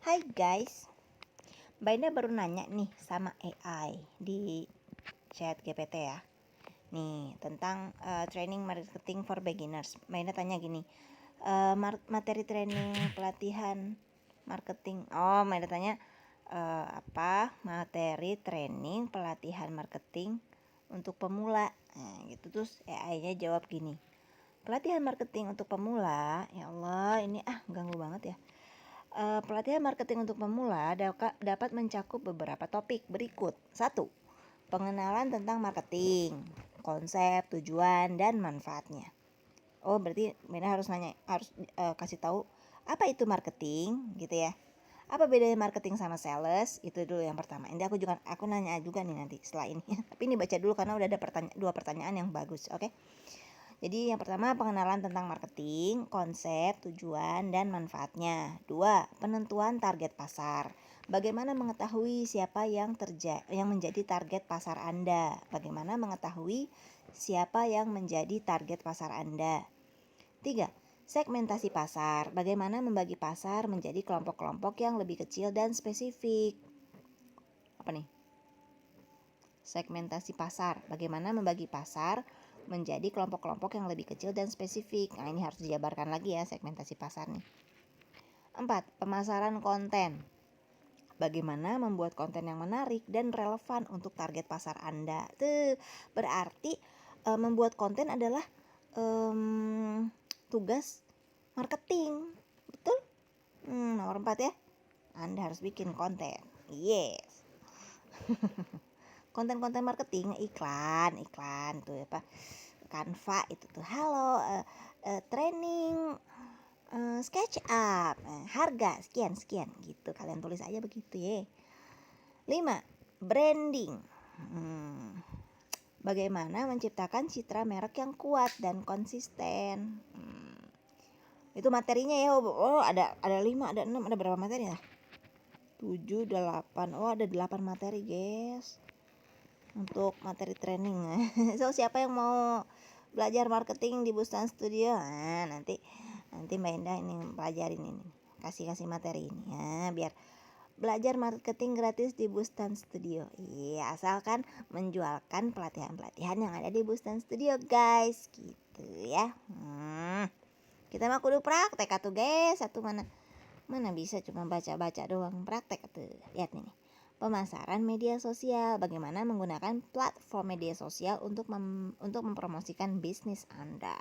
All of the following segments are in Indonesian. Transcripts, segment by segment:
Hai guys, Mbak Indah baru nanya nih sama AI di chat GPT ya. Nih tentang training marketing for beginners. Mbak Indah tanya gini, materi training pelatihan marketing. Mbak Indah tanya apa materi training pelatihan marketing untuk pemula. Nah, gitu terus AI-nya jawab gini. Pelatihan marketing untuk pemula, ya Allah ini ganggu banget ya. Pelatihan marketing untuk pemula dapat mencakup beberapa topik berikut. 1. Pengenalan tentang marketing, konsep, tujuan, dan manfaatnya. Berarti Mena harus kasih tahu apa itu marketing gitu ya. Apa bedanya marketing sama sales? Itu dulu yang pertama. Ini aku nanya juga nih nanti setelah ini. Tapi ini baca dulu karena udah ada dua pertanyaan yang bagus, oke? Jadi yang pertama pengenalan tentang marketing, konsep, tujuan, dan manfaatnya. 2. Penentuan target pasar. Bagaimana mengetahui siapa yang menjadi target pasar Anda? Bagaimana mengetahui siapa yang menjadi target pasar Anda? 3. Segmentasi pasar. Bagaimana membagi pasar menjadi kelompok-kelompok yang lebih kecil dan spesifik? Apa nih? Segmentasi pasar. Bagaimana membagi pasar menjadi kelompok-kelompok yang lebih kecil dan spesifik. Nah, ini harus dijabarkan lagi ya segmentasi pasar nih. 4. Pemasaran konten. Bagaimana membuat konten yang menarik dan relevan untuk target pasar Anda. Berarti membuat konten adalah tugas marketing. Betul? Nomor 4 ya. Anda harus bikin konten. Yes. Konten-konten marketing, iklan tuh apa? Canva itu tuh halo training SketchUp harga sekian gitu, kalian tulis aja begitu ya. 5. Branding. Bagaimana menciptakan citra merek yang kuat dan konsisten. Itu materinya ya. Ada 5, ada 6, ada berapa materi ya? 7, 8. Ada 8 materi guys untuk materi training. So siapa yang mau belajar marketing di Bustan Studio, nanti Mbak Indah ini pelajarin ini, kasih materi ini ya, biar belajar marketing gratis di Bustan Studio. Iya, asalkan menjualkan pelatihan yang ada di Bustan Studio guys, gitu ya. Kita mah kudu praktek atuh guys, satu mana bisa cuma baca doang, praktek atuh. Lihat nih. Pemasaran media sosial. Bagaimana menggunakan platform media sosial untuk mempromosikan bisnis Anda.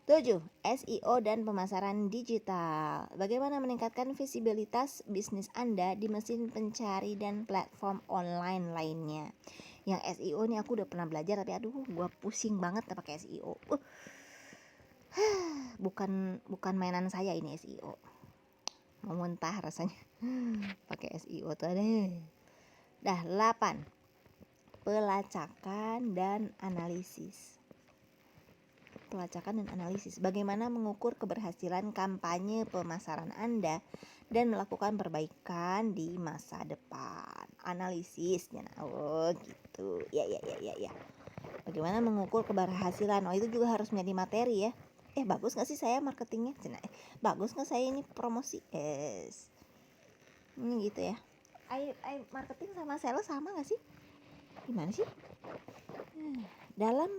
7. SEO dan pemasaran digital. Bagaimana meningkatkan visibilitas bisnis Anda di mesin pencari dan platform online lainnya. Yang SEO ini aku udah pernah belajar, tapi gue pusing banget pakai SEO. Bukan mainan saya ini SEO. Mau muntah rasanya pakai SEO tuh deh. 8. Pelacakan dan analisis. Bagaimana mengukur keberhasilan kampanye pemasaran Anda dan melakukan perbaikan di masa depan. Analisisnya. Gitu. Ya. Bagaimana mengukur keberhasilan. Itu juga harus menjadi materi ya. Bagus gak sih saya marketingnya? Bagus gak saya ini promosi? Ini gitu ya. Marketing sama sales sama gak sih? Gimana sih? Dalam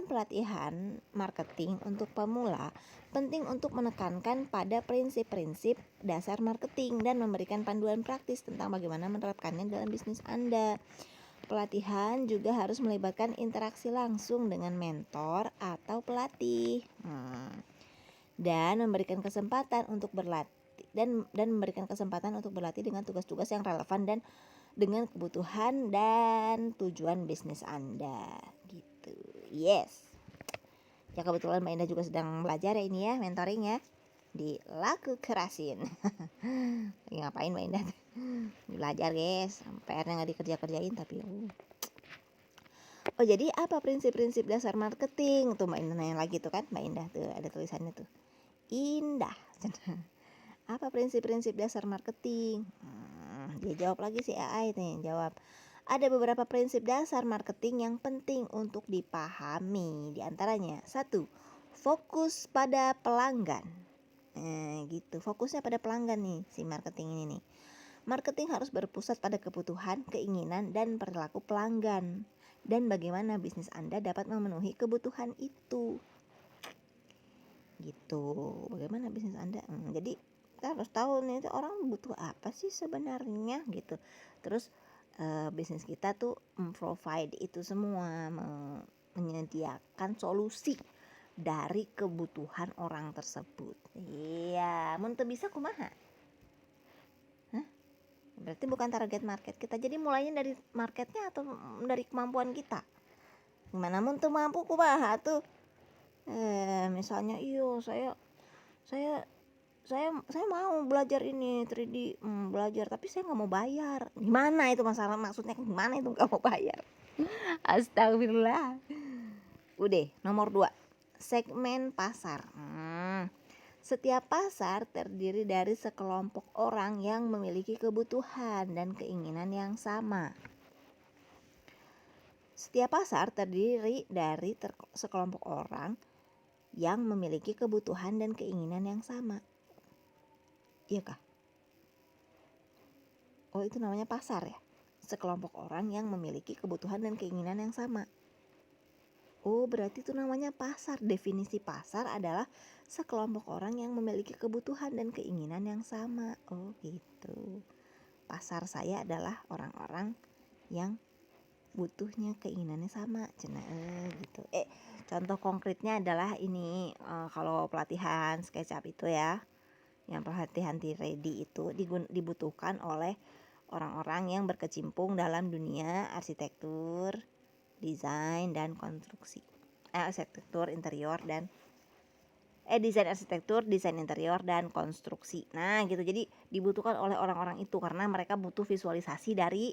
pelatihan marketing untuk pemula, penting untuk menekankan pada prinsip-prinsip dasar marketing dan memberikan panduan praktis tentang bagaimana menerapkannya dalam bisnis Anda. Pelatihan juga harus melibatkan interaksi langsung dengan mentor atau pelatih. Dan memberikan kesempatan untuk berlatih dengan tugas-tugas yang relevan dan dengan kebutuhan dan tujuan bisnis Anda gitu. Yes. Ya kebetulan Mbak Indah juga sedang belajar ya ini ya, mentoring ya, di Laku Kerasin. Lagi ngapain Mbak Indah? Belajar guys, PR-nya gak dikerjain tapi jadi apa prinsip-prinsip dasar marketing? Tuh Mbak Indah nanya lagi tuh kan, Mbak Indah tuh ada tulisannya tuh. Indah. Apa prinsip-prinsip dasar marketing? Dia jawab lagi si AI nih, jawab. Ada beberapa prinsip dasar marketing yang penting untuk dipahami. Di antaranya, 1. Fokus pada pelanggan. Gitu. Fokusnya pada pelanggan nih si marketing ini nih. Marketing harus berpusat pada kebutuhan, keinginan, dan perilaku pelanggan, dan bagaimana bisnis Anda dapat memenuhi kebutuhan itu. Gitu. Bagaimana bisnis Anda? Jadi kita harus tahu nih orang butuh apa sih sebenarnya gitu. Terus bisnis kita tuh provide itu semua, menyediakan solusi dari kebutuhan orang tersebut. Iya, mun teu bisa kumaha? Berarti bukan target market kita. Jadi mulainya dari marketnya atau dari kemampuan kita? Gimana mun teu mampu kumaha tuh? Misalnya saya mau belajar ini 3D, belajar tapi saya nggak mau bayar. Gimana itu masalah, maksudnya gimana itu nggak mau bayar? Astagfirullah. Udah, nomor 2, segmen pasar. Setiap pasar terdiri dari sekelompok orang yang memiliki kebutuhan dan keinginan yang sama. Setiap pasar terdiri dari sekelompok orang yang memiliki kebutuhan dan keinginan yang sama. Iya kah? Oh, itu namanya pasar ya? Sekelompok orang yang memiliki kebutuhan dan keinginan yang sama. Oh, berarti itu namanya pasar. Definisi pasar adalah sekelompok orang yang memiliki kebutuhan dan keinginan yang sama. Oh, gitu. Pasar saya adalah orang-orang yang butuhnya keinginannya sama, gitu. Contoh konkretnya adalah ini, kalau pelatihan SketchUp itu ya, yang pelatihan 3D itu dibutuhkan oleh orang-orang yang berkecimpung dalam dunia arsitektur, desain dan konstruksi, arsitektur interior dan desain arsitektur, desain interior dan konstruksi. Nah, gitu. Jadi dibutuhkan oleh orang-orang itu karena mereka butuh visualisasi dari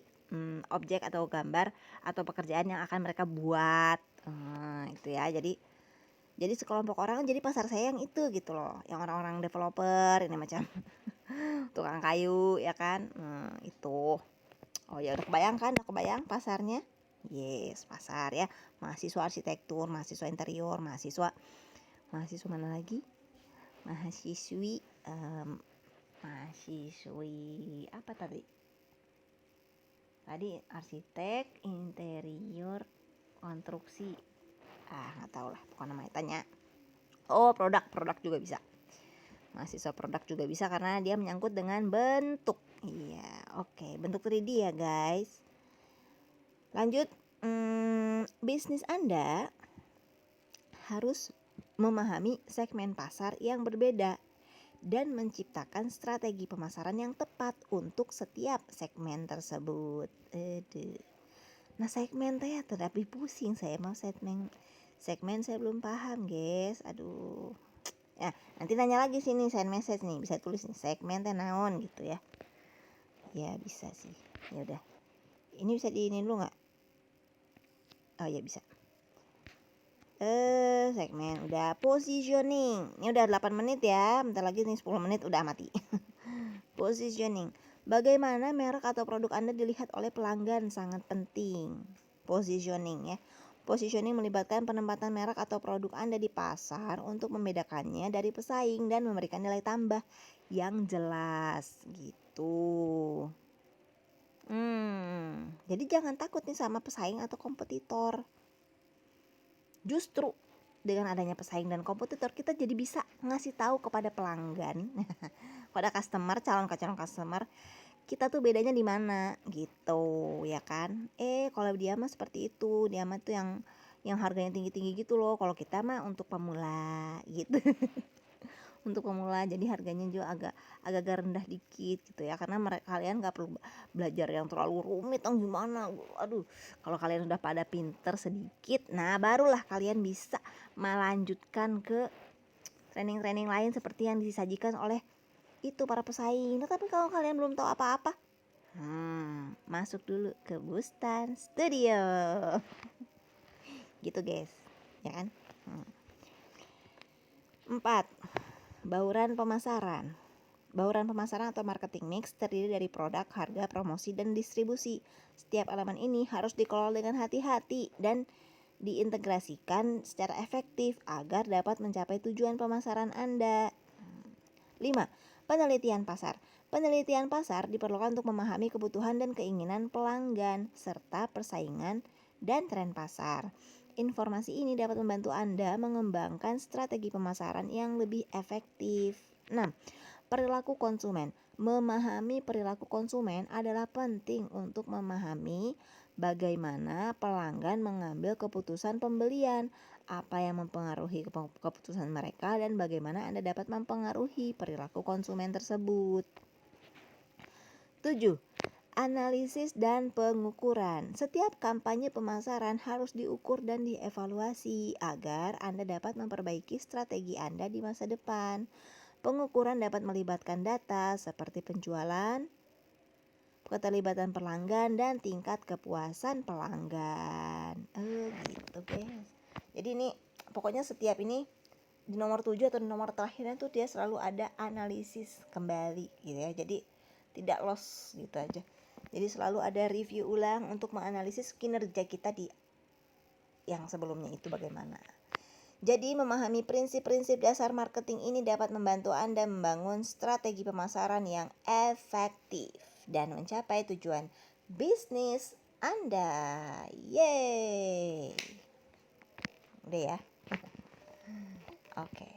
objek atau gambar atau pekerjaan yang akan mereka buat. Itu ya. Jadi sekelompok orang, jadi pasar saya yang itu gitu loh, yang orang-orang developer ini macam tukang kayu ya kan. Itu. Oh ya, udah kebayang pasarnya? Yes, pasar ya. Mahasiswa arsitektur, mahasiswa interior, mahasiswa mana lagi? Mahasiswi apa tadi? Tadi arsitek, interior, konstruksi. Nggak tahu lah, pokoknya namanya tanya. Oh, produk juga bisa. Mahasiswa produk juga bisa karena dia menyangkut dengan bentuk. Iya, oke. Bentuk 3D ya guys. Lanjut, bisnis Anda harus memahami segmen pasar yang berbeda dan menciptakan strategi pemasaran yang tepat untuk setiap segmen tersebut. Nah, segmen teh tapi pusing saya mau segmen saya belum paham, guys. Aduh. Ya, nanti nanya lagi sini send message nih, bisa tulis nih segmen teh naon gitu ya. Ya bisa sih. Ya udah. Ini bisa diinin dulu enggak? Oh ya bisa. Segmen udah. Positioning. Ini udah 8 menit ya. Bentar lagi nih 10 menit udah mati. Positioning. Bagaimana merek atau produk Anda dilihat oleh pelanggan sangat penting. Positioning ya. Positioning melibatkan penempatan merek atau produk Anda di pasar untuk membedakannya dari pesaing dan memberikan nilai tambah yang jelas gitu. Jadi jangan takut nih sama pesaing atau kompetitor. Justru dengan adanya pesaing dan kompetitor, kita jadi bisa ngasih tahu kepada pelanggan, pada calon customer, kita tuh bedanya di mana gitu ya kan. Kalau dia mah seperti itu, dia mah tuh yang harganya tinggi-tinggi gitu loh. Kalau kita mah untuk pemula gitu. Untuk pemula jadi harganya juga agak rendah dikit gitu ya, karena kalian gak perlu belajar yang terlalu rumit atau gimana. Aduh, kalau kalian udah pada pinter sedikit, nah barulah kalian bisa melanjutkan ke training-training lain seperti yang disajikan oleh itu para pesaing. Nah, tapi kalau kalian belum tahu apa-apa, masuk dulu ke Bustan Studio. Gitu guys, ya kan. 4. Bauran pemasaran. Bauran pemasaran atau marketing mix terdiri dari produk, harga, promosi, dan distribusi. Setiap elemen ini harus dikelola dengan hati-hati dan diintegrasikan secara efektif agar dapat mencapai tujuan pemasaran Anda. 5. Penelitian pasar. Penelitian pasar diperlukan untuk memahami kebutuhan dan keinginan pelanggan serta persaingan dan tren pasar. Informasi ini dapat membantu Anda mengembangkan strategi pemasaran yang lebih efektif. 6. Perilaku konsumen. Memahami perilaku konsumen adalah penting untuk memahami bagaimana pelanggan mengambil keputusan pembelian, apa yang mempengaruhi keputusan mereka, dan bagaimana Anda dapat mempengaruhi perilaku konsumen tersebut. 7. Analisis dan pengukuran. Setiap kampanye pemasaran harus diukur dan dievaluasi agar Anda dapat memperbaiki strategi Anda di masa depan. Pengukuran dapat melibatkan data seperti penjualan, keterlibatan pelanggan, dan tingkat kepuasan pelanggan. Gitu guys. Jadi ini pokoknya setiap ini di nomor 7 atau di nomor terakhirnya tuh dia selalu ada analisis kembali gitu ya. Jadi tidak loss gitu aja. Jadi selalu ada review ulang untuk menganalisis kinerja kita di yang sebelumnya itu bagaimana. Jadi memahami prinsip-prinsip dasar marketing ini dapat membantu Anda membangun strategi pemasaran yang efektif dan mencapai tujuan bisnis Anda. Yeay. Udah ya? Oke.